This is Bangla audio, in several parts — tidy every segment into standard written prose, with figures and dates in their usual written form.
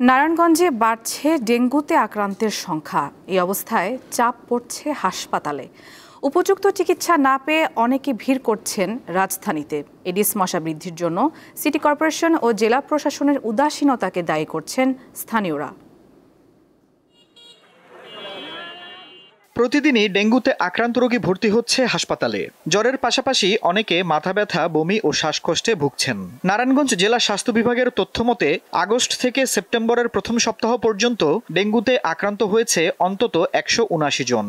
নারায়ণগঞ্জে বাড়ছে ডেঙ্গুতে আক্রান্তের সংখ্যা। এই অবস্থায় চাপ পড়ছে হাসপাতালে। উপযুক্ত চিকিৎসা না পেয়ে অনেকে ভিড় করছেন রাজধানীতে। এডিস মশা বৃদ্ধির জন্য সিটি কর্পোরেশন ও জেলা প্রশাসনের উদাসীনতাকে দায়ী করছেন স্থানীয়রা। প্রতিদিনই ডেঙ্গুতে আক্রান্ত রোগী ভর্তি হচ্ছে হাসপাতালে। জ্বরের পাশাপাশি অনেকে মাথা ব্যথা, বমি ও শ্বাসকষ্টে ভুগছেন। নারায়ণগঞ্জ জেলা স্বাস্থ্য বিভাগের তথ্য মতে আগস্ট থেকে সেপ্টেম্বরের প্রথম সপ্তাহ পর্যন্ত ডেঙ্গুতে আক্রান্ত হয়েছে অন্তত ১৭৯ জন।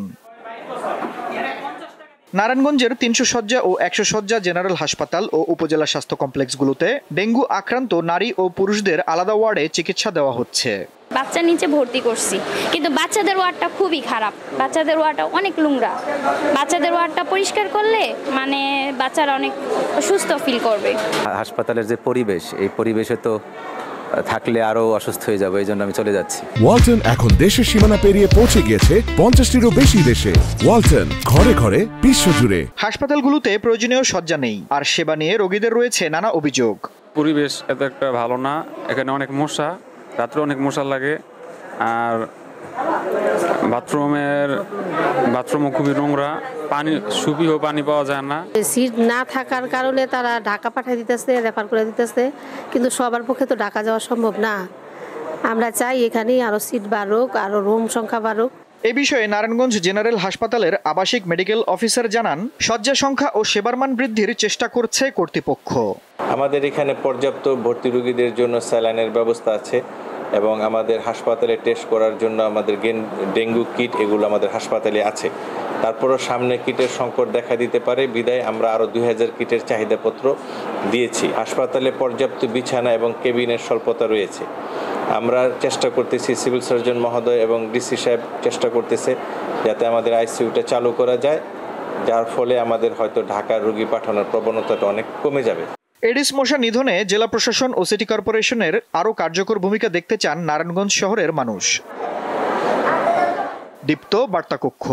নারায়ণগঞ্জের ৩০০ শয্যা ও ১০০ শয্যা জেনারেল হাসপাতাল ও উপজেলা স্বাস্থ্য কমপ্লেক্সগুলোতে ডেঙ্গু আক্রান্ত নারী ও পুরুষদের আলাদা ওয়ার্ডে চিকিৎসা দেওয়া হচ্ছে। বাচ্চা নিচে ভর্তি করছি, কিন্তু বাচ্চাদের ওয়ার্ডটা খুবই খারাপ। বাচ্চাদের ওয়ার্ডটা অনেক নোংরা। বাচ্চাদের ওয়ার্ডটা পরিষ্কার করলে মানে বাচ্চারা অনেক সুস্থ ফিল করবে। হাসপাতালের যে পরিবেশ, এই পরিবেশে তো থাকলে আরো অসুস্থ হয়ে যাবে, এই জন্য আমি চলে যাচ্ছি। ওয়ালটন এখন দেশের সীমানা পেরিয়ে পৌঁছে গিয়েছে 50টিরও বেশি দেশে। ওয়ালটন, ঘরে ঘরে বিশ্বজুড়ে। হাসপাতালগুলোতে প্রয়োজনীয় শয্যা নেই, আর সেবা নিয়ে রোগীদের রয়েছে নানা অভিযোগ। পরিবেশ এত একটা ভালো না, এখানে অনেক মশা, রাত্রে অনেক মশা লাগে, আর বাথরুমও খুবই নোংরা, পানি সুপিও পানি পাওয়া যায় না। সিট না থাকার কারণে তারা ঢাকা পাঠিয়ে দিতেছে, রেফার করে দিতেছে, কিন্তু সবার পক্ষে তো ঢাকা যাওয়া সম্ভব না। আমরা চাই এখানেই আরো সিট বাড়ুক, আরো রুম সংখ্যা বাড়ুক। এ বিষয়ে নারায়ণগঞ্জ জেনারেল হাসপাতালের আবাসিক মেডিকেল অফিসার জানান, শয্যা সংখ্যা ও সেবার মান বৃদ্ধির চেষ্টা করছে কর্তৃপক্ষ। আমাদের এখানে পর্যাপ্ত ভর্তি রোগীদের জন্য স্যালাইনের ব্যবস্থা আছে এবং আমাদের হাসপাতালে টেস্ট করার জন্য আমাদের ডেঙ্গু কিট এগুলো আমাদের হাসপাতালে আছে। তারপরও সামনে কিটের সংকট দেখা দিতে পারে, বিদায় আমরা আরও 2000 কিটের চাহিদাপত্র দিয়েছি। হাসপাতালে পর্যাপ্ত বিছানা এবং কেবিনের স্বল্পতা রয়েছে। আমরা চেষ্টা করতেছি, সিভিল সার্জন মহোদয় এবং ডিসি সাহেব চেষ্টা করতেছে যাতে আমাদের আইসিইউটা চালু করা যায়, যার ফলে আমাদের হয়তো ঢাকার রোগী পাঠানোর প্রবণতাটা অনেক কমে যাবে। এডিস মশা নিধনে জেলা প্রশাসন ও সিটি কর্পোরেশনের আরও কার্যকর ভূমিকা দেখতে চান নারায়ণগঞ্জ শহরের মানুষ। দীপ্ত বার্তা কক্ষ।